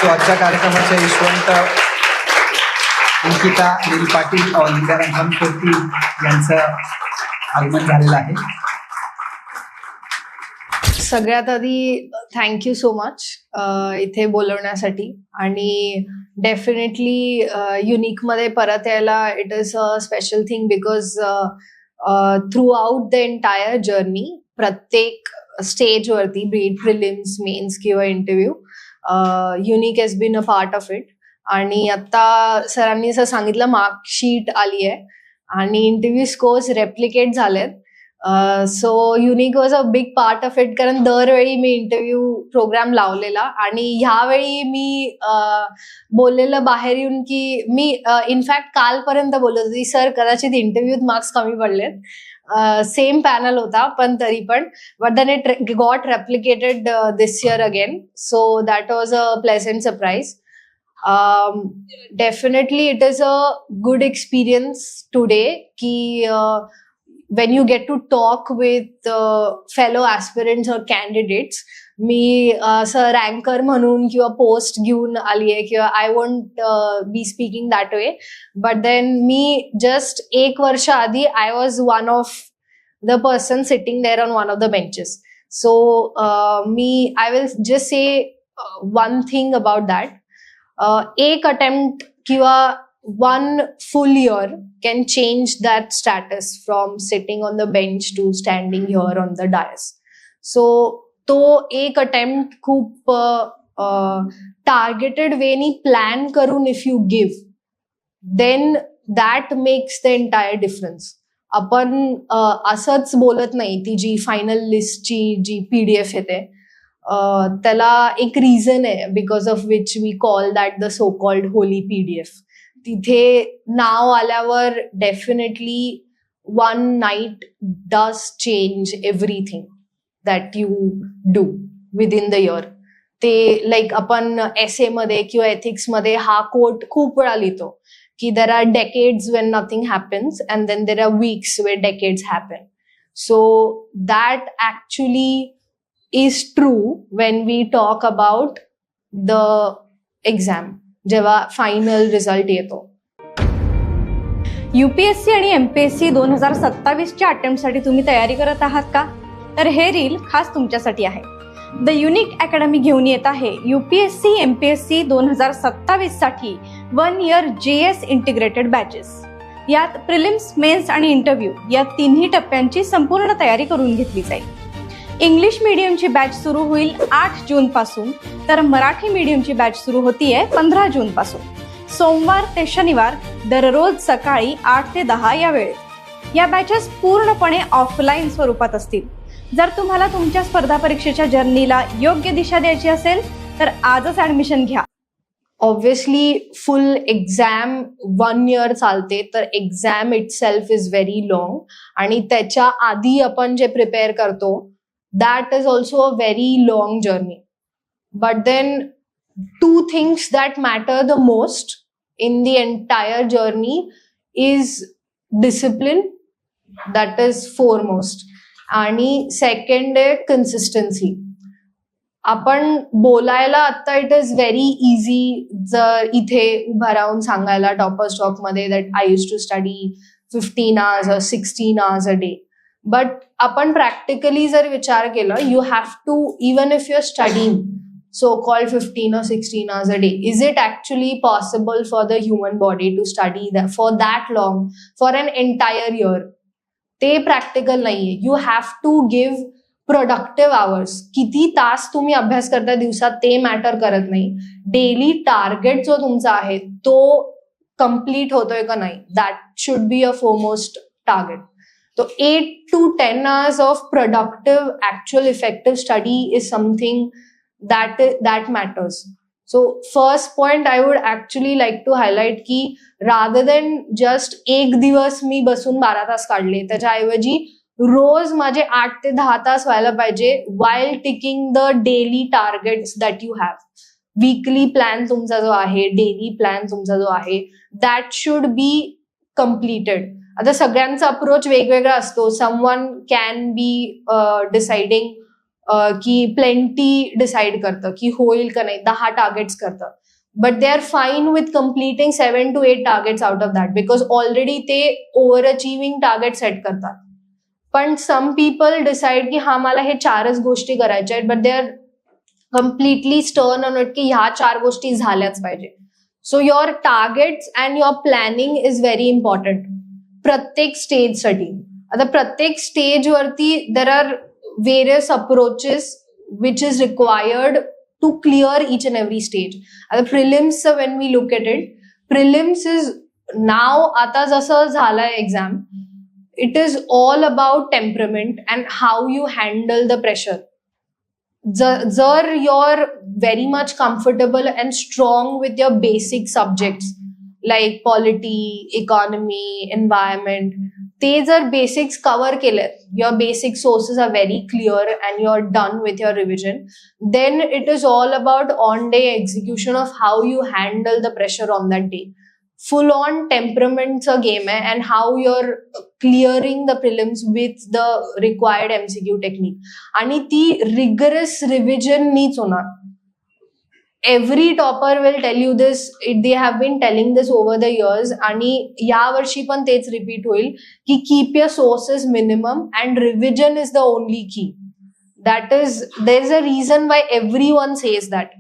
So आजच्या कार्यक्रमाच्या Yashwant Ankita Anil Patil leader अंगमकोटी यांचं आगमन झालेलं आहे. सगळ्यात आधी थँक्यू सो मच इथे बोलवण्यासाठी आणि डेफिनेटली युनिकमध्ये परत यायला it is a special thing because through out the entire journey प्रत्येक स्टेजवरती बीट प्रिलिम्स मेन्स किंवा interview unique has been a part of it. आणि आता सरांनी असं सांगितलं मार्कशीट आली आहे आणि इंटरव्ह्यू स्कोर्स रेप्लिकेट झालेत. So unique was a big part of it कारण दरवेळी मी इंटरव्ह्यू प्रोग्राम लावलेला आणि ह्यावेळी मी बोललेलं बाहेर येऊन की मी इनफॅक्ट कालपर्यंत बोलत होती सर कदाचित इंटरव्ह्यूत मार्क्स कमी पडलेत. सेम पॅनल होता पण तरी पण but then it got replicated this year again. So that was a pleasant surprise. Definitely it is a good experience today ki when you get to talk with fellow aspirants or candidates. मी sir अँकर म्हणून किंवा post घेऊन आली आहे किंवा I won't be speaking that way but then मी just 1 वर्ष आधी I was one of the person sitting there on one of the benches. So मी I will just say one thing about that. एक attempt किंवा 1 full year can change that status from sitting on the bench to standing here on the dais. So तो एक attempt खूप targeted वे नी plan करून if you give then that makes the entire difference. आपण असंच बोलत नाही. ती जी फायनल लिस्टची जी PDF येते त्याला एक रिझन आहे because of which we call that the so called holy PDF. तिथे नाव आल्यावर definitely 1 night does change everything that you do within the year. ते लाईक आपण essay मध्ये किंवा ethics मध्ये हा कोट खूप वेळा लिहितो की there are decades when nothing happens and then there are weeks where decades happen. So that actually is true when we talk about the exam जेव्हा फायनल रिझल्ट येतो. UPSC आणि MPSC 2027च्या अटेम्प्टसाठी तुम्ही तयारी करत आहात का? तर हे रील खास तुमच्यासाठी आहे. द युनिक अकॅडमी घेऊन येत आहे UPSC MPSC 2027 साठी 1 year JS इंटिग्रेटेड बॅचेस. यात प्रिलिम्स, मेन्स आणि इंटरव्ह्यू या तिन्ही टप्प्यांची संपूर्ण तयारी करून घेतली जाईल. इंग्लिश मीडियमची बॅच सुरू होईल 8 जून पासून तर मराठी मीडियमची बॅच सुरू होतीये 15 जून पासून. सोमवार ते शनिवार दररोज सकाळी 8 ते 10 या वेळेत. या बॅचेस पूर्णपणे ऑफलाईन स्वरूपात असतील. जर तुम्हाला तुमच्या स्पर्धा परीक्षेच्या जर्नीला योग्य दिशा द्यायची असेल तर आजच ऍडमिशन घ्या. ऑब्व्हियसली फुल एक्झाम 1 year चालते तर exam itself is very long आणि त्याच्या आधी आपण जे प्रिपेअर करतो that is also a very long journey. But then 2 things that matter the most in the entire journey is discipline, that is foremost, आणि second आहे consistency. आपण बोलायला आता इट इज व्हेरी इझी जर इथे उभा राहून सांगायला टॉपर्स टॉक मध्ये that I used to study 15 hours or 16 hours a day. But आपण प्रॅक्टिकली जर विचार केला you have to even if you are studying so called 15 or 16 hours a day, is it actually possible for the human body to study that for that long for an entire year? ते practical नाहीये. You have to give productive hours. किती तास तुम्ही अभ्यास करता दिवसात ते matter करत नाही. डेली टार्गेट जो तुमचा आहे तो कम्प्लीट होतोय का नाही that should be a foremost target. So 8 to 10 hours of productive, actual, effective study is something that matters. So first point I would actually like to highlight की rather than just एक दिवस मी बसून 12 तास काढले त्याच्याऐवजी रोज माझे 8 ते 10 तास व्हायला पाहिजे while ticking the daily targets that you have. Weekly plan तुमचा जो आहे, daily plan तुमचा जो आहे, that should be completed. आता सगळ्यांचा अप्रोच वेगवेगळा असतो. समवन कॅन बी डिसाइडिंग की प्लेंटी डिसाइड करतं की होईल का नाही, 10 टार्गेट्स करतं, but they are fine with completing 7 to 8 targets out of that because already ते ओव्हर अचिव्हिंग टार्गेट सेट करतात. पण सम पीपल डिसाइड की हा मला हे 4च गोष्टी करायच्या आहेत, but they are completely stern on it की ह्या 4 गोष्टी झाल्याच पाहिजे. So your targets and your planning is very important प्रत्येक स्टेजसाठी. आता प्रत्येक स्टेजवरती there are various approaches which is required to clear each and every stage. At the prelims, when we look at it, prelims is now आता जसं झालंय exam, it is all about temperament and how you handle the pressure. जर you're very much comfortable and strong with your basic subjects like polity, economy, environment, ते जर basics cover केले, your basic sources are very clear and you are done with your revision, then it is all about on day execution of how you handle the pressure on that day. Full on टेम्परमेंटचं game आहे and how you are clearing the prelims with the required MCQ technique. आणि ती rigorous रिव्हिजननीच होणार. Every topper will tell you this. They have been telling this over the years. आणि या वर्षी पण तेच रिपीट होईल की keep your sources minimum and revision is the only key. That is, there is a reason why everyone says that.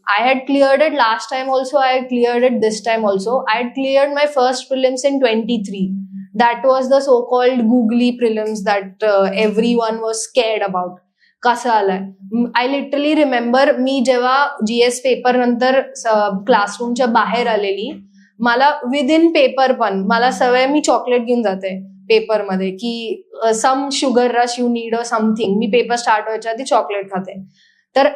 I had cleared it last time also. I had cleared it this time also. I had cleared my first prelims in 23. That was the so-called googly prelims that everyone was scared about. कसं आलंय. I literally remember मी जेव्हा GS paper नंतर क्लासरूमच्या बाहेर आलेली, मला within paper पण मला सवय, मी चॉकलेट घेऊन जाते पेपरमध्ये की some sugar rush you need a something. मी पेपर स्टार्ट व्हायच्या आधी चॉकलेट खाते. तर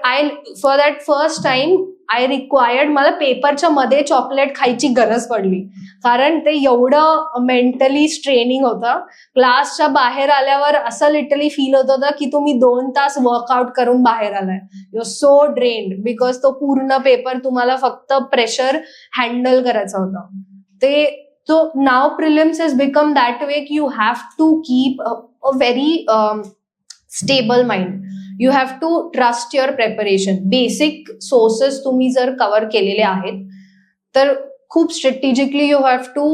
for that first time I required, मला पेपरच्या मध्ये चॉकलेट खायची गरज पडली कारण ते एवढं मेंटली स्ट्रेनिंग होतं. क्लासच्या बाहेर आल्यावर असं लिटरली फील होत होतं की तुम्ही 2 तास वर्कआउट करून बाहेर आलाय. You are so drained because तो पूर्ण पेपर तुम्हाला फक्त प्रेशर हँडल करायचा होता. ते तो नाव prelims is become that way की you have to keep a very stable mind. You have to trust your preparation. Basic sources तुम्ही जर कव्हर केलेले आहेत तर खूप strategically you have to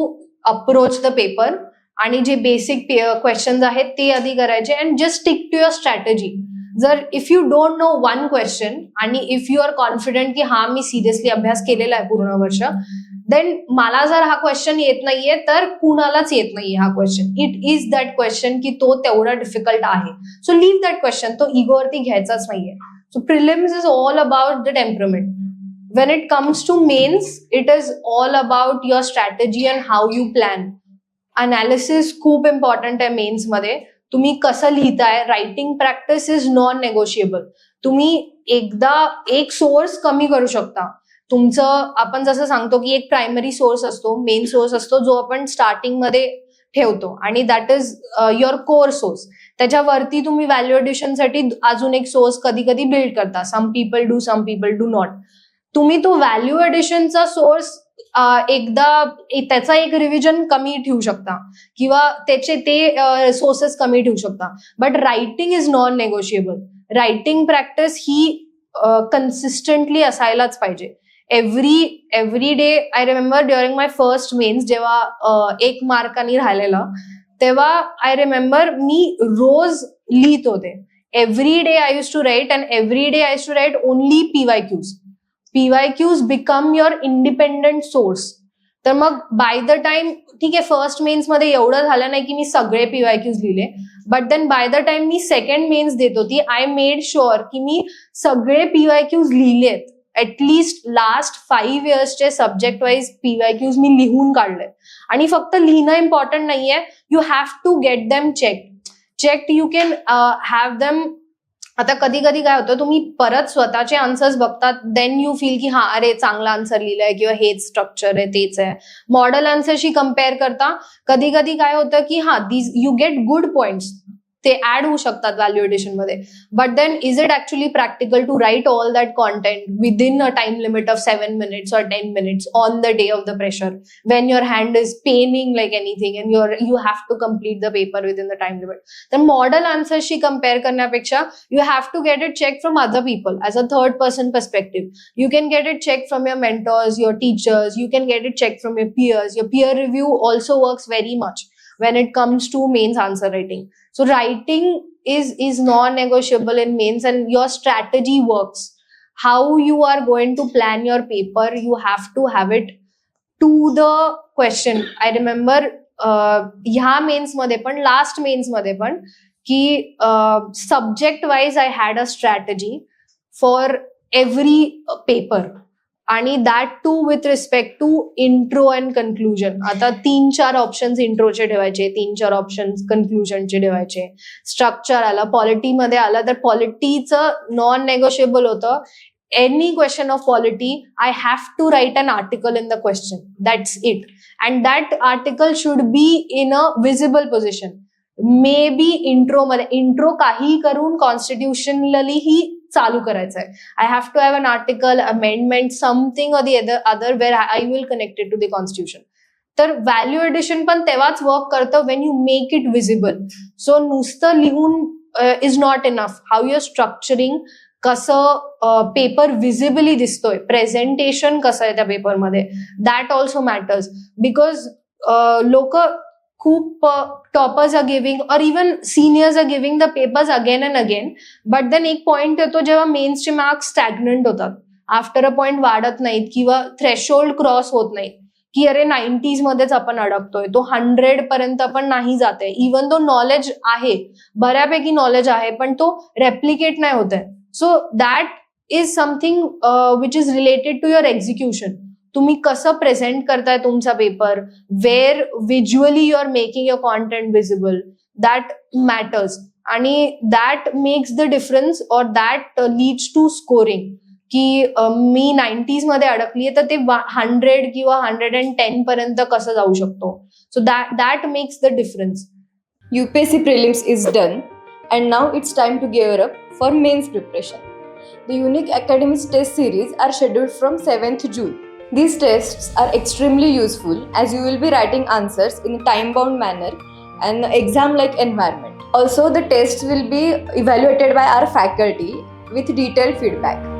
approach the paper आणि जे बेसिक क्वेश्चन्स आहेत ते आधी करायचे and just stick to your strategy. जर if you don't know one question आणि इफ यू आर कॉन्फिडंट की हा मी सिरियसली अभ्यास केलेला आहे पूर्ण वर्ष, देन मला जर हा क्वेश्चन येत नाहीये तर कुणालाच येत नाहीये हा question. It is that question की तो तेवढा डिफिकल्ट आहे. So leave that question. तो इगोवरती घ्यायचाच नाहीये. So prelims is all about the temperament. When it comes to mains, it is all about your strategy and how you plan. Analysis खूप important आहे mains मध्ये. तुम्ही कसं लिहिताय, writing practice is non negotiable. तुम्ही एकदा एक सोर्स कमी करू शकता. तुमचं आपण जसं सांगतो की एक प्रायमरी सोर्स असतो, मेन सोर्स असतो जो आपण स्टार्टिंग मध्ये ठेवतो आणि that is your core source. त्याच्यावरती तुम्ही व्हॅल्यू एडिशनसाठी अजून एक सोर्स कधी कधी बिल्ड करता. Some people do, some people do not. तुम्ही तो व्हॅल्यू एडिशनचा सोर्स एकदा त्याचा एक रिव्हिजन कमी ठेवू शकता किंवा त्याचे ते सोर्सेस कमी ठेवू शकता. But writing is non negotiable. Writing practice ही कन्सिस्टंटली असायलाच पाहिजे. Every day. I remember during my first mains जेव्हा 1 मार्कांनी राहिलेलं, तेव्हा आय रिमेंबर मी रोज लिहित होते. Every day I used to write and every day I used to write only PYQs. PYQs become your independent source. तर मग बाय द टाइम, ठीक आहे फर्स्ट मेन्स मध्ये एवढं झालं नाही की मी सगळे PYQs लिहिले, but then by the time मी सेकंड मेन्स देत होती, आय मेड शुअर की मी सगळे PYQs लिहिलेत. ऍटलीस्ट लास्ट 5 इयर्सचे सब्जेक्ट वाईज PYQs मी लिहून काढले. आणि फक्त लिहिणं इम्पॉर्टंट नाहीये, you have to get them check. You can have them. आता कधी कधी काय होतं, तुम्ही परत स्वतःचे आन्सर्स बघतात, देन यू फील की हा अरे चांगला आन्सर लिहिलाय किंवा हेच स्ट्रक्चर आहे, तेच आहे. मॉडेल आन्सरशी कम्पेअर करता कधी कधी काय होतं की हा यू गेट गुड पॉइंट्स, ते ऍड होऊ शकतात व्हॅल्यू एडिशन मध्ये. But then is it actually practical to write all that content within a time limit of 7 minutes or 10 minutes on the day of the pressure when your hand is paining like anything and you have to complete the paper within the time limit? तर model आन्सरशी compare करण्यापेक्षा you have to get it checked from other people as a third person perspective. You can get it checked from your mentors, your teachers, you can get it checked from your peers. Your peer review also works very much when it comes to mains answer writing. So writing is non-negotiable in mains, and your strategy works. How you are going to plan your paper, you have to have it to the question. I remember ह्या mains मध्ये पण, last mains मध्ये पण, की subject wise I had a strategy for every paper, आणि that too with respect to intro and conclusion. आता 3-4 options इंट्रोचे ठेवायचे, 3-4 options कन्क्लुजनचे ठेवायचे. स्ट्रक्चर आला, पॉलिटीमध्ये आला तर पॉलिटीचं नॉन नेगोशिएबल होतं. Any question of polity, I have to write an article in the question. That's it. And that article should be in a visible position. Maybe intro काही करून constitutionally ही चालू करायचं आहे. I have to have an article, amendment, something or the other where I will connect it to the constitution. तर value addition पण तेव्हाच work करतं when you make it visible. So नुसतं लिहून is not enough. How you're structuring, कसं paper visibly दिसतोय, presentation कसं आहे त्या पेपरमध्ये, दॅट ऑल्सो मॅटर्स. बिकॉज लोक खूप toppers are giving or even seniors are giving the papers again and again, but then एक पॉइंट येतो जेव्हा मेन्सचे मार्क्स स्टॅग्नंट होतात, आफ्टर अ पॉइंट वाढत नाहीत किंवा थ्रेशोल्ड क्रॉस होत नाहीत, की अरे 90s मध्येच आपण अडकतोय, तो 100 पर्यंत पण नाही जाते. इवन तो नॉलेज आहे, बऱ्यापैकी नॉलेज आहे, पण तो रेप्लिकेट नाही होत आहे. So that is something which is related to your execution. तुम्ही कसं प्रेझेंट करताय तुमचा paper, where visually you are making your content visible, that matters. आणि that makes the difference or that leads to scoring. की मी 90s मध्ये अडकलीये तर ते 100 किंवा 110 पर्यंत कसं जाऊ शकतो. So that makes the difference. UPSC prelims is done, and now it's time to gear up for mains preparation. The Unique Academy's test series are scheduled from 7th June. These tests are extremely useful as you will be writing answers in a time-bound manner and exam-like environment. Also, the tests will be evaluated by our faculty with detailed feedback.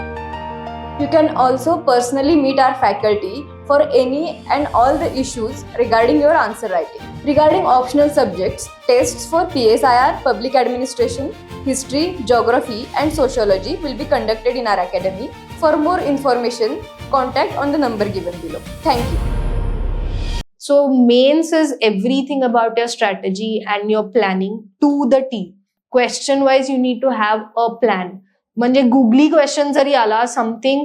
You can also personally meet our faculty for any and all the issues regarding your answer writing. Regarding optional subjects, tests for PSIR, Public Administration, History, Geography and Sociology will be conducted in our academy. For more information, contact on the number given below. Thank you. So mains is everything about your strategy and your planning to the T. Question wise you need to have a plan. म्हणजे googly question जरी आला, something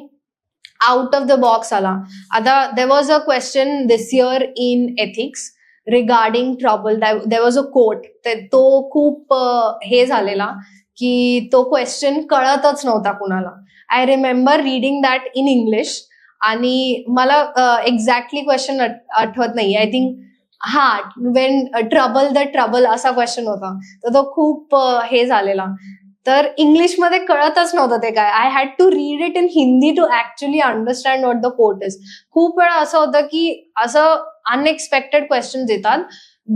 out of the box आला. आता there was a question this year in ethics regarding trouble. There was a quote. तो खूप हे झालेला की तो क्वेश्चन कळतच नव्हता कुणाला. I remember reading that in English, आणि मला एक्झॅक्टली क्वेश्चन आठवत नाही. I think Wien trouble the trouble असा क्वेश्चन होता. तर तो खूप हे झालेला. तर इंग्लिशमध्ये कळतच नव्हतं ते काय. I had to read it in Hindi to actually understand what the quote is. खूप वेळा असं होतं की असं अनएक्सपेक्टेड क्वेश्चन येतात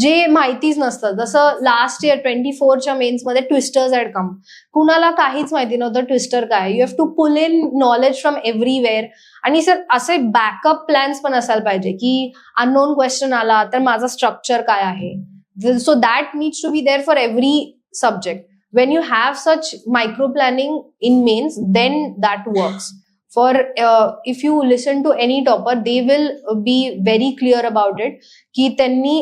जे माहितीच नसतं. जसं लास्ट इयर 24च्या मेन्समध्ये ट्विस्टर्स हॅड कम. कुणाला काहीच माहिती नव्हतं ट्विस्टर काय. You have to pull in knowledge from everywhere. आणि सर असे बॅकअप प्लॅन्स पण असायला पाहिजे की अननोन क्वेश्चन आला तर माझा स्ट्रक्चर काय आहे. So that needs to be there for every subject. When you have such micro planning in mains, then that works. For if you listen to any topper, they will be very clear about it की त्यांनी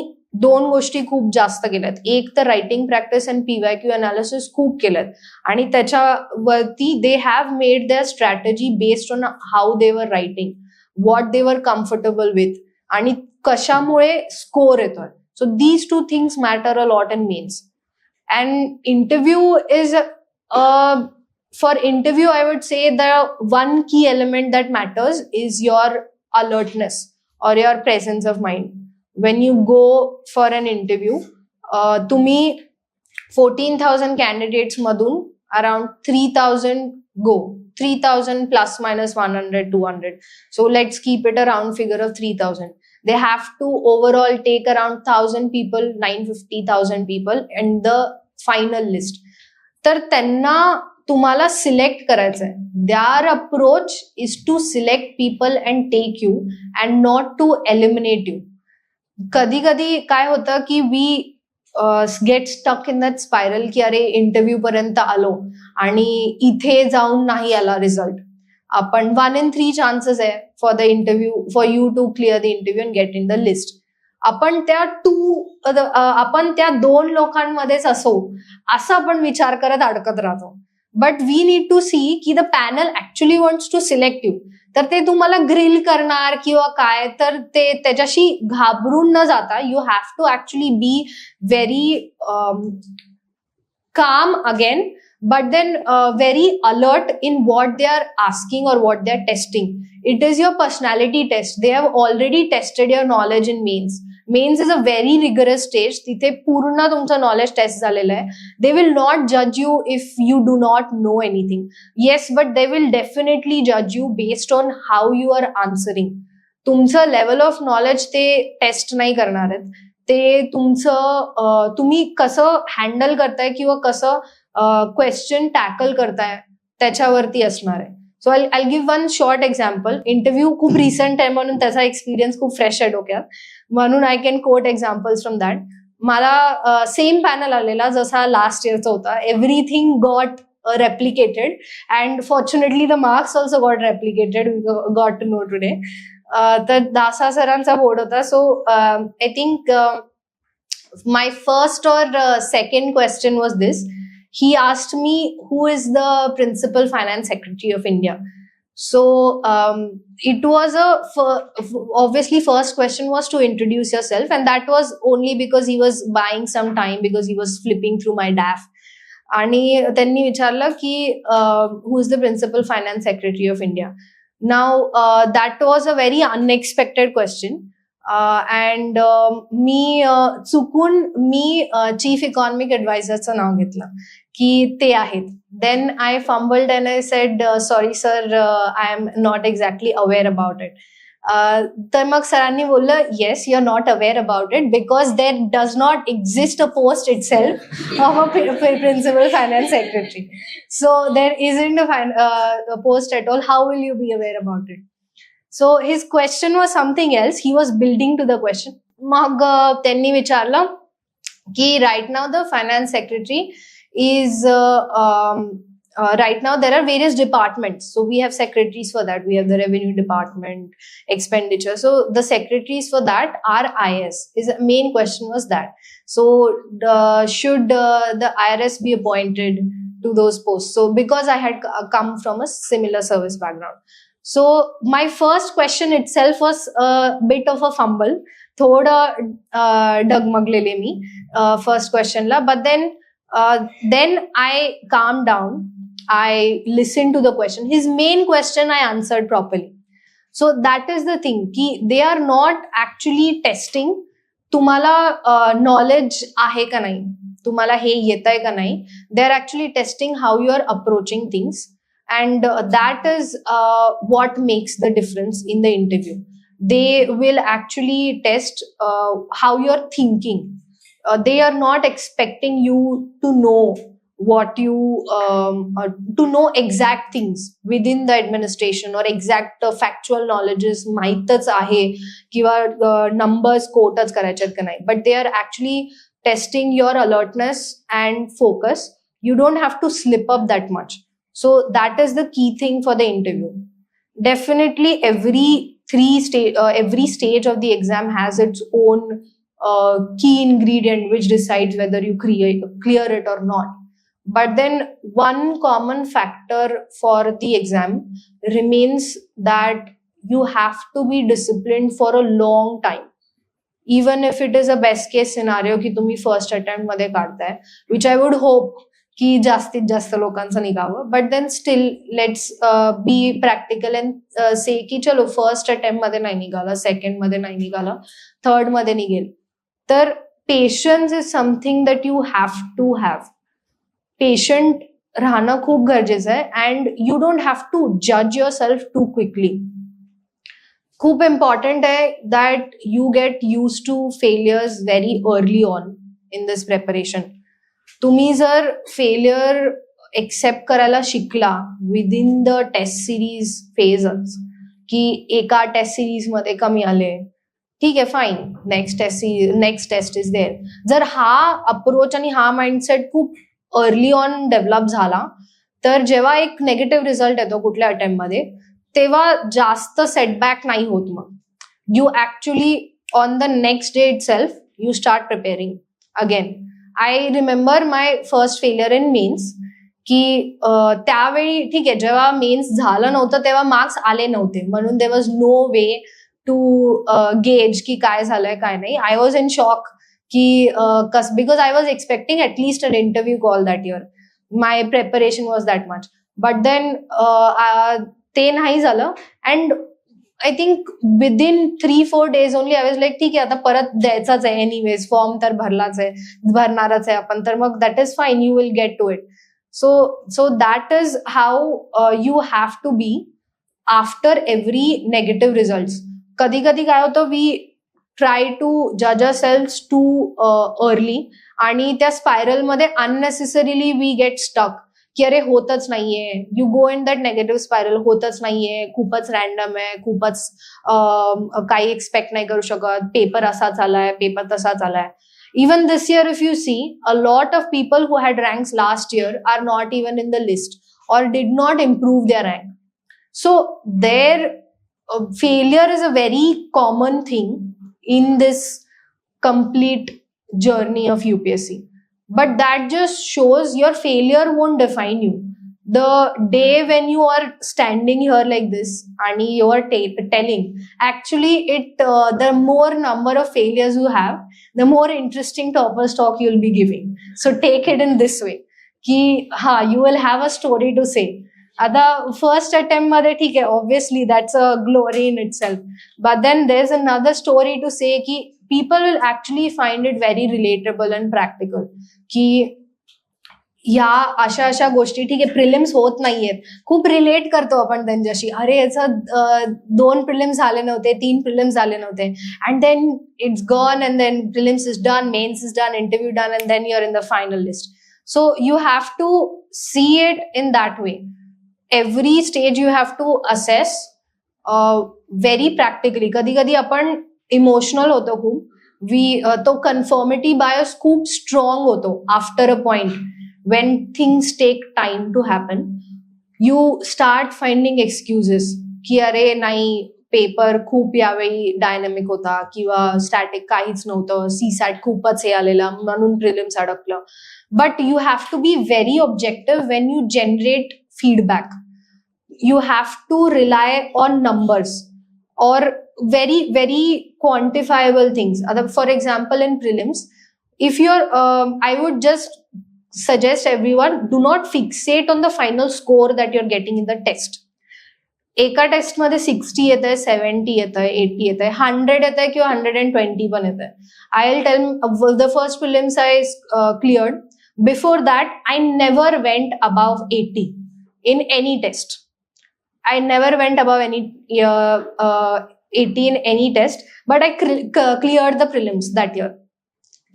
2 गोष्टी खूप जास्त केल्यात. एक तर writing practice and PYQ analysis खूप केल्यात, आणि त्याच्यावरती they have made their strategy based on how they were writing, what they वर कम्फर्टेबल विथ, आणि कशामुळे स्कोर येतोय. So these 2 things matter a lot in mains. And interview is, for interview, I would say the one key element that matters is your alertness or your presence of mind. When you go for an interview, तुम्ही 14,000 candidates मधून around 3,000 go, 3,000 plus minus 100, 200. So let's keep it a round figure of 3,000. They have to overall take around 1,000 people, 950,000 people in the final list. तर त्यांना तुम्हाला select करायचंय. Their approach is to select people and take you and not to eliminate you. कधी कधी काय होतं की we get stuck in that spiral की अरे इंटरव्ह्यू पर्यंत आलो आणि इथे जाऊन नाही आला रिझल्ट. आपण 1 in 3 चान्सेस आहे for the interview, for you to clear the interview and get in the list. आपण त्या 2 लोकांमध्येच असो असं आपण विचार करत अडकत राहतो. But we need to see की the panel actually wants to select you. तर ते तुम्हाला ग्रिल करणार किंवा काय, तर ते त्याच्याशी घाबरून न जाता you have to actually be very calm again, but then very alert in what they are asking or what they are testing. It is your personality test. They have already tested your knowledge in mains. Mains is a very rigorous stage. तिथे पूर्ण तुमचं knowledge test झालेलं आहे. They will not judge you if you do not know anything. Yes, but they will definitely judge you based on how you are answering. तुमचं level of knowledge ते taste नाही करणार आहेत. ते तुमचं तुम्ही कसं हँडल करताय किंवा कसं क्वेश्चन टॅकल करताय त्याच्यावरती असणार आहे. So I give one short example. Interview खूप रिसेंट आहे म्हणून त्याचा एक्सपिरियन्स खूप फ्रेश आहे डोक्यात, म्हणून I can quote examples from that. मला सेम पॅनल आलेला जसा लास्ट इयरचा होता. Everything got replicated and fortunately the marks also got replicated. We got to know today. तर दासा सरांचा बोर्ड होता. So I think my first or second question was this. He asked me who is the principal finance secretary of India. So it was obviously first question was to introduce yourself, and that was only because he was buying some time because he was flipping through my DAF. आणि त्यांनी विचारलं की who is the principal finance secretary of India. Now that was a very unexpected question. And मी चुकून chief economic ॲडवायझरचं नाव घेतलं की ते आहेत. Then I fumbled and I said sorry sir, I am not exactly aware about it. तर मग सरांनी बोललं yes, you are not aware about it because there does not exist a post itself of a principal finance secretary. So there isn't a post at all. How will you be aware about it? So his question was something else. He was building to the question. मग त्यांनी विचारलं की right now the finance secretary is right now there are various departments. So we have secretaries for that. We have the revenue department, expenditure. So the secretaries for that are IS. His main question was that. So should the IRS be appointed to those posts? So because I had come from a similar service background. So my first question itself was a bit of a fumble. थोडं डगमगलेले मी first question ला. But then I calmed down. I listened to the question. His main question I answered properly. So that is the thing की they are not actually testing तुम्हाला knowledge आहे का नाही, तुम्हाला हे येतंय का नाही. They are actually testing how you are approaching things. And that is what makes the difference in the interview. They will actually test how you're thinking. They are not expecting you to know what you to know exact things within the administration or exact factual knowledges माहीतच आहे किंवा numbers quoteच करायचे का नाही. But they are actually testing your alertness and focus. You don't have to slip up that much. So that is the key thing for the interview. Definitely every stage of the exam has its own key ingredient which decides whether you clear it or not. But then one common factor for the exam remains that you have to be disciplined for a long time. Even if it is a best case scenario की तुम्ही first attempt मध्ये काढताय, which I would hope की जास्तीत जास्त लोकांचं निघावं. But then still let's be practical and say की चलो फर्स्ट अटेम्प्ट मध्ये नाही निघाला, सेकंड मध्ये नाही निघाला, थर्ड मध्ये निघेल. तर patience is something that you have to have. Patient राहणं खूप गरजेचं आहे and you don't have to जज युअर सेल्फ टू क्विकली. खूप इम्पॉर्टंट आहे that you get used to failures very early on in this preparation. तुम्ही जर failure accept करायला शिकला विदिन द टेस्ट सिरीज फेजच, की एका टेस्ट सिरीज मध्ये कमी आले, ठीक आहे fine, next test is there. जर हा अप्रोच आणि हा माइंडसेट खूप अर्ली ऑन डेव्हलप झाला तर जेव्हा एक नेगेटिव्ह रिझल्ट येतो कुठल्या अटेम्प्ट मध्ये तेव्हा जास्त सेटबॅक नाही होत. मग you actually on the next day itself you start preparing again. I remember my first failure in mains, की त्यावेळी ठीक आहे जेव्हा मेन्स झालं नव्हतं तेव्हा मार्क्स आले नव्हते म्हणून there was no way to gauge की काय झालंय काय नाही. आय वॉज इन शॉक की because I was expecting at least an interview call that year. My preparation was that much but then ते नाही झालं and I think within 3-4 days only I was like ठीक आहे आता परत द्यायचाच आहे एनिवेज, फॉर्म तर भरणारच आहे आपण, तर मग that is fine, you will get to it. So that is how you have to be after every negative results. कधी कधी काय होतं, वी ट्राय टू जज ourselves too early आणि त्या स्पायरल मध्ये अननेसेसरीली वी गेट स्टक की अरे होतच नाहीये. You go in that negative spiral, होतच नाहीये, खूपच रॅन्डम आहे, खूपच काही एक्सपेक्ट नाही करू शकत, पेपर असाच आलाय, पेपर तसाच आलाय. Even this year, if you see, a lot of people who had ranks last year are not even in the list or did not improve their rank. So their failure is a very common thing in this complete journey of UPSC. But that just shows your failure won't define you. The day when you are standing here like this and you are telling, actually the more number of failures you have, the more interesting toppers talk you'll be giving. So take it in this way ki you will have a story to say. Ada first attempt मध्ये ठीक आहे, obviously that's a glory in itself, but then there's another story to say ki people will actually find it very relatable and practical ki ह्या अशा गोष्टी ठीक आहे prelims होत नाहीयेत, खूप रिलेट करतो आपण त्यांच्याशी. अरे याचं 2 प्रिलिम्स झाले नव्हते, 3 प्रिलिम्स झाले नव्हते and then it's gone and then prelims is done, mains is done, interview done and then you are in the final list. So you have to see it in that way. Every stage you have to assess very practically. कधी कधी आपण emotional होतो खूप, तो conformity bias खूप strong होतो after a point. When things take time to happen, you start finding excuses की अरे नाही पेपर खूप यावेळी डायनॅमिक होता किंवा स्टॅटिक काहीच नव्हतं, सीसॅट खूपच हे आलेला म्हणून प्रिलिम्स अडकलं. But you have to be very objective when you generate feedback. You have to rely on numbers or very very quantifiable things. For example, in prelims, if I would just suggest everyone, do not fixate on the final score that you're getting in the test. एका taste मध्ये 60 येत आहे, 70 येत आहे, 80 येत आहे, 100 येत आहे किंवा 120 पण येत आहे. I will tell the first prelims I cleared. Before that I never went above 80 in any test. I never went above any 80 in any test, but I cleared the prelims that year.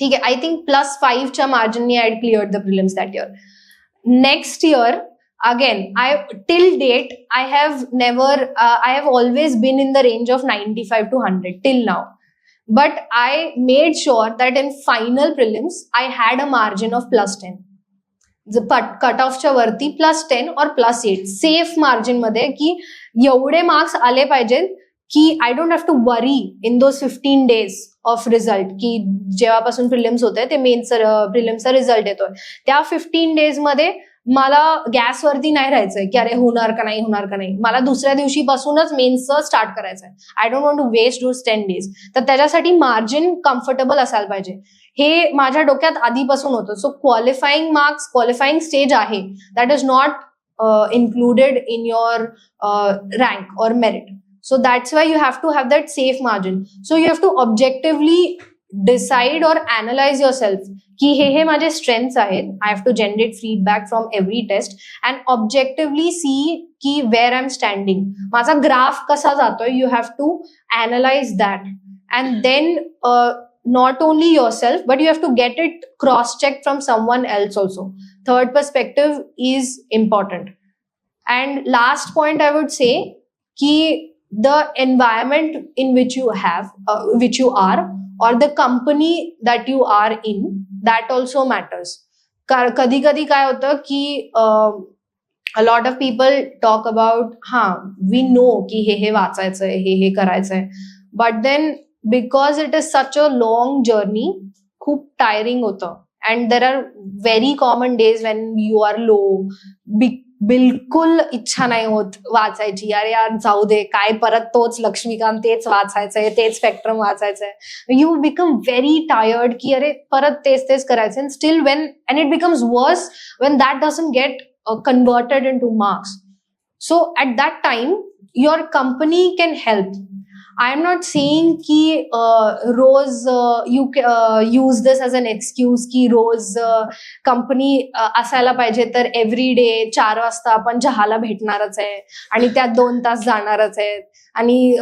ठीक आहे, I think +5 च्या मार्जिननी I cleared the prelims that year. Next year again till date I have always been in the range of 95 to 100 till now, but I made sure that in final prelims I had a margin of +10. Cut ऑफच्या वरती +10 और +8 safe margin मध्ये की एवढे marks आले पाहिजेत की I don't have to worry in those 15 days of result, की जेव्हापासून प्रिलिम्स होते ते प्रिलिम्सचा रिझल्ट येतोय त्या 15 days मध्ये मला गॅसवरती नाही राहायचंय की अरे होणार का नाही. मला दुसऱ्या दिवशीपासूनच मेन्सचं स्टार्ट करायचंय. I don't want to waste those 10 days. तर त्याच्यासाठी मार्जिन कम्फर्टेबल असायला पाहिजे, हे माझ्या डोक्यात आधीपासून होतं. सो क्वालिफाईंग स्टेज आहे, that is not included in your rank और merit. So that's why you have to have that safe margin. So you have to objectively decide or analyse yourself की हे माझे strengths आहेत. I have to generate feedback from every test and objectively see की where I am standing, माझा graph कसा जातोय. You have to analyse that and then not only yourself, but you have to get it cross-checked from someone else also. Third perspective is important. And last point I would say, ki the environment in which you have, which you are, or the company that you are in, that also matters. कधी कधी काय होतं की a lot of people talk about, we know की हे वाचायचंय, हे करायचंय, but then because it is such a long journey, खूप tiring होतं. And there are very common days when you are low, बिलकुल इच्छा नाही होत वाचायची. अरे यार जाऊ दे, काय परत तोच लक्ष्मीकांत, तेच वाचायचंय, तेच स्पेक्ट्रम वाचायचंय. यू बिकम व्हेरी टायर्ड की अरे परत तेच करायचंय. And still and it becomes worse when that doesn't get converted into marks. So at that time your company can help. I am not saying ki rose you use this as an excuse की रोज company असायला पाहिजे तर every day 4 वाजता आपण चहाला भेटणारच आहे आणि त्यात 2 तास जाणारच आहेत आणि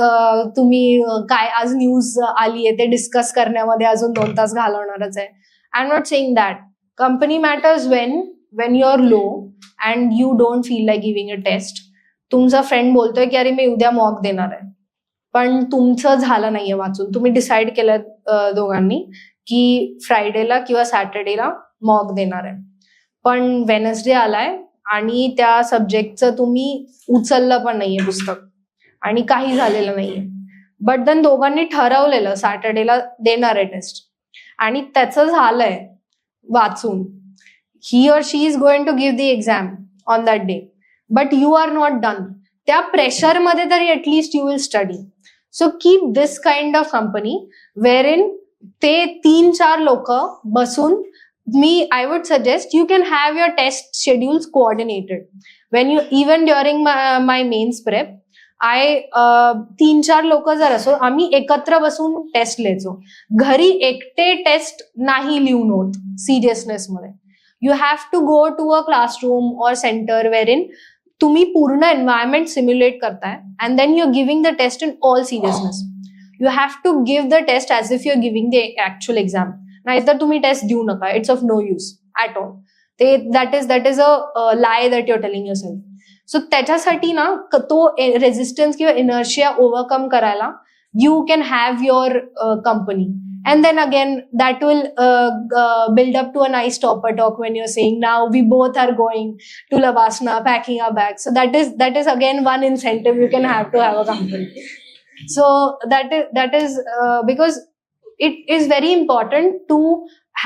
तुम्ही काय आज न्यूज आली आहे ते डिस्कस करण्यामध्ये अजून 2 तास घालवणारच आहे. I am not saying that. Company matters when you are low and you don't feel like giving a test. तुमचा फ्रेंड बोलतोय की अरे मी उद्या मॉक देणार आहे, पण तुमचं झालं नाहीये वाचून. तुम्ही डिसाईड केलं दोघांनी की फ्रायडेला किंवा सॅटर्डेला मॉक देणार आहे, पण वेनसडे आलाय आणि त्या सब्जेक्टचं तुम्ही उचललं पण नाहीये पुस्तक आणि काही झालेलं नाहीये. बट देन दोघांनी ठरवलेलं सॅटर्डेला देणार आहे टेस्ट आणि त्याचं झालंय वाचून. He or she is going to give the exam on that day, but you are not done. त्या प्रेशरमध्ये तरी at least you will study. So keep this kind of company wherein ते 3-4 लोक बसून, I would suggest you can have your test schedules coordinated. When you, even during my mains prep, I 3-4 लोक जर असो, आम्ही एकत्र बसून टेस्ट लिहायचो. घरी एकटे टेस्ट नाही लिहून होत सिरियसनेस मध्ये. You have to go to a classroom or center wherein तुम्ही पूर्ण एन्व्हायरमेंट सिम्युलेट करताय and then you are giving the test in all seriousness. You have to give the test as if you are giving the actual exam. नाहीतर तुम्ही test देऊ नका. It's of no use at all. That is a lie that your telling yourself. So त्याच्यासाठी ना तो resistance किंवा inertia overcome करायला you can have your company. And then again, that will build up to a nice topper talk when you're saying, now we both are going to Lavasna, packing our bags. So that is again one incentive you can have to have a company. So that is because it is very important to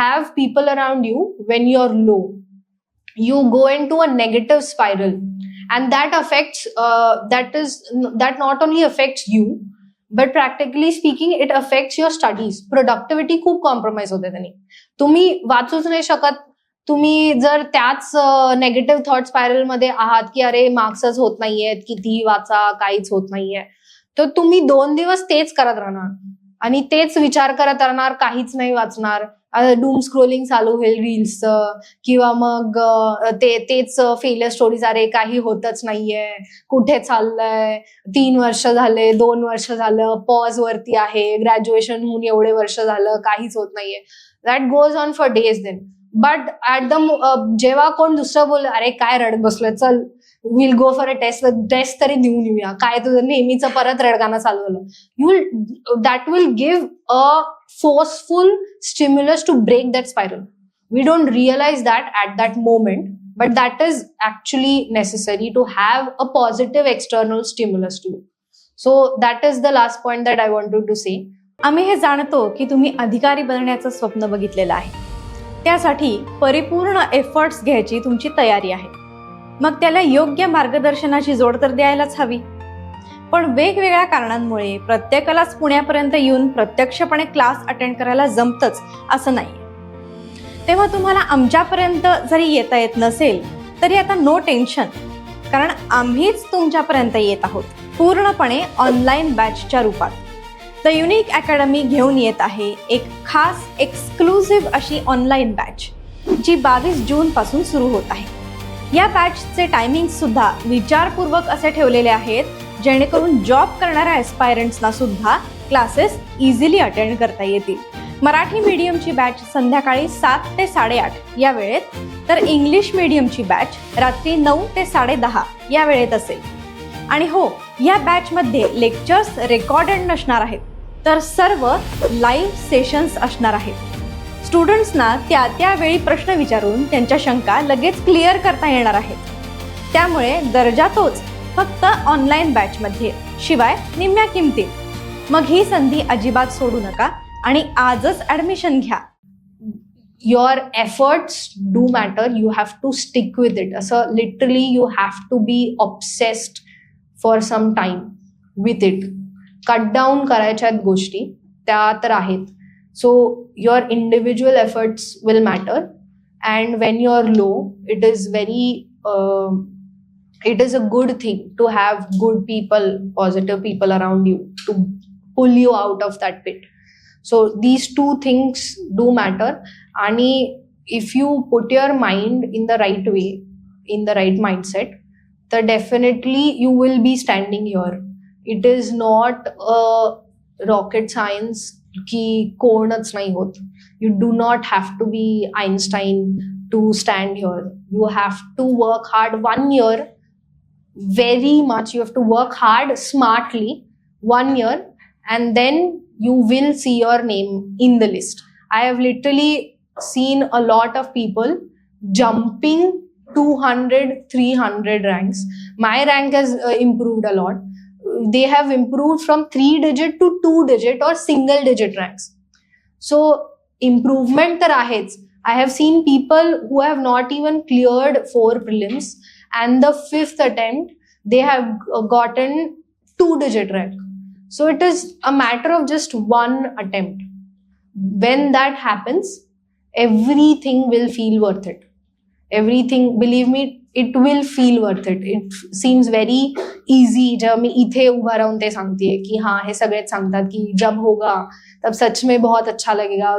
have people around you when you're low. You go into a negative spiral, and that affects that not only affects you, but practically speaking it affects your studies. Productivity खूप compromise होते त्यांनी. तुम्ही वाचूच नाही शकत. तुम्ही जर त्याच negative thought spiral मध्ये आहात की अरे मार्क्सच होत नाहीयेत, कितीही वाचा काहीच होत नाहीये, तर तुम्ही 2 दिवस तेच करत राहणार आणि तेच विचार करत राहणार, काहीच नाही वाचणार. डूम स्क्रोलिंग चालू होईल रील्सचं, किंवा मग तेच फेलियर स्टोरीज, अरे काही होतच नाहीये, कुठे चाललंय, 3 वर्ष झाले, 2 वर्ष झालं, पॉज वरती आहे, ग्रॅज्युएशन होऊन एवढे वर्ष झालं, काहीच होत नाहीये. That goes on for days then. But at the जेव्हा कोण दुसरं बोल, अरे काय रडत बसलोय, चल will go for a test तरी देऊन येऊया, काय तुझं नेहमीचं परत रडगाणं चालू झालं. That will give a forceful stimulus to break that spiral. We don't realize that at that moment, but that is actually necessary to have a positive external stimulus to you. So that is the last point that I wanted to say. आम्ही हे जाणतो की तुम्ही अधिकारी बनण्याचं स्वप्न बघितलेलं आहे. त्यासाठी परिपूर्ण एफर्ट्स घ्यायची तुमची तयारी आहे. मग त्याला योग्य मार्गदर्शनाची जोड तर द्यायलाच हवी. पण वेगवेगळ्या कारणांमुळे प्रत्येकालाच पुण्यापर्यंत येऊन प्रत्यक्षपणे क्लास अटेंड करायला जमतच असं नाही. तेव्हा तुम्हाला आमच्यापर्यंत जरी येता येत नसेल तरी आता नो टेन्शन, कारण आम्हीच तुमच्यापर्यंत येत आहोत पूर्णपणे ऑनलाईन बॅचच्या रूपात. द युनिक अकॅडमी घेऊन येत आहे एक खास एक्सक्लुझिव्ह अशी ऑनलाईन बॅच जी 22 जून पासून सुरू होत आहे। या बॅचचे टायमिंग सुद्धा विचारपूर्वक असे ठेवलेले आहेत जेणेकरून जॉब करणाऱ्या एस्पायरंट्सना सुद्धा क्लासेस इझिली अटेंड करता येतील। मराठी मीडियमची बॅच संध्याकाळी 7 ते 8:30 या वेळेत, तर इंग्लिश मीडियमची बॅच रात्री 9 ते 10:30 या वेळेत असेल। आणि हो, या बॅचमध्ये लेक्चर्स रेकॉर्डेड नसणार आहेत, तर सर्व लाईव्ह सेशन्स असणार आहेत। स्टुडंट्सना त्या वेळी प्रश्न विचारून त्यांच्या शंका लगेच क्लिअर करता येणार आहेत। त्यामुळे दर्जा तोच, फक्त ऑनलाईन बॅचमध्ये, शिवाय निम्म्या किमतीत। मग ही संधी अजिबात सोडू नका आणि आजच ॲडमिशन घ्या। Your efforts do matter. You have to stick with it. So literally you have to be obsessed for some time with it. Cut down करायच्या गोष्टी त्या तर आहेत. So your individual efforts will matter, and when you're low, it is a good thing to have good people, positive people around you to pull you out of that pit. So these two things do matter, and if you put your mind in the right way, in the right mindset, then definitely you will be standing here. It is not a rocket science ki konach nahi hot. You do not have to be Einstein to stand here. You have to work hard 1 year, very much. You have to work hard smartly 1 year, and then you will see your name in the list. I have literally seen a lot of people jumping 200, 300 ranks. My rank has improved a lot. They have improved from 3-digit to 2-digit or single-digit ranks. So improvement tar ahets. I have seen people who have not even cleared 4 prelims, and the 5th attempt they have gotten 2-digit rank. So it is a matter of just one attempt. When that happens, everything will feel worth it. Everything, believe me, it will feel worth it. It seems very easy. जब मैं इथे उभा रहूं ते सांगती है कि हाँ, हे सगळेच सांगतात कि जब होगा तब सच में बहुत अच्छा लगेगा।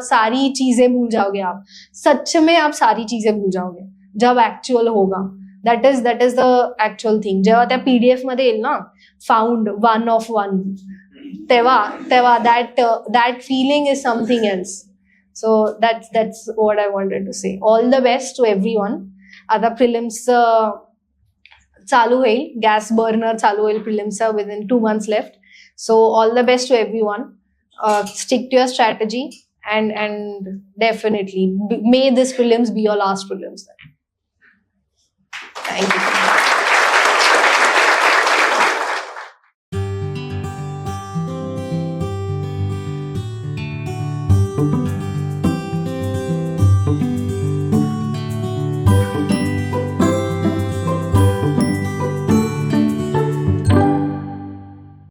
सारी चीजें भूल जाओगे आप। सच में आप सारी चीजें भूल जाओगे जब actual होगा। That is the actual thing. जेव्हा त्या PDF मध्ये येईल ना, found 1 of 1, तेव्हा that feeling is something else. So that's what I wanted to say. All the best to everyone. आता prelims चालू होईल, गॅस बर्नर चालू होईल prelims within 2 months left. So all the best to everyone. Stick to your strategy, and definitely may this prelims be your last prelims. Thank you.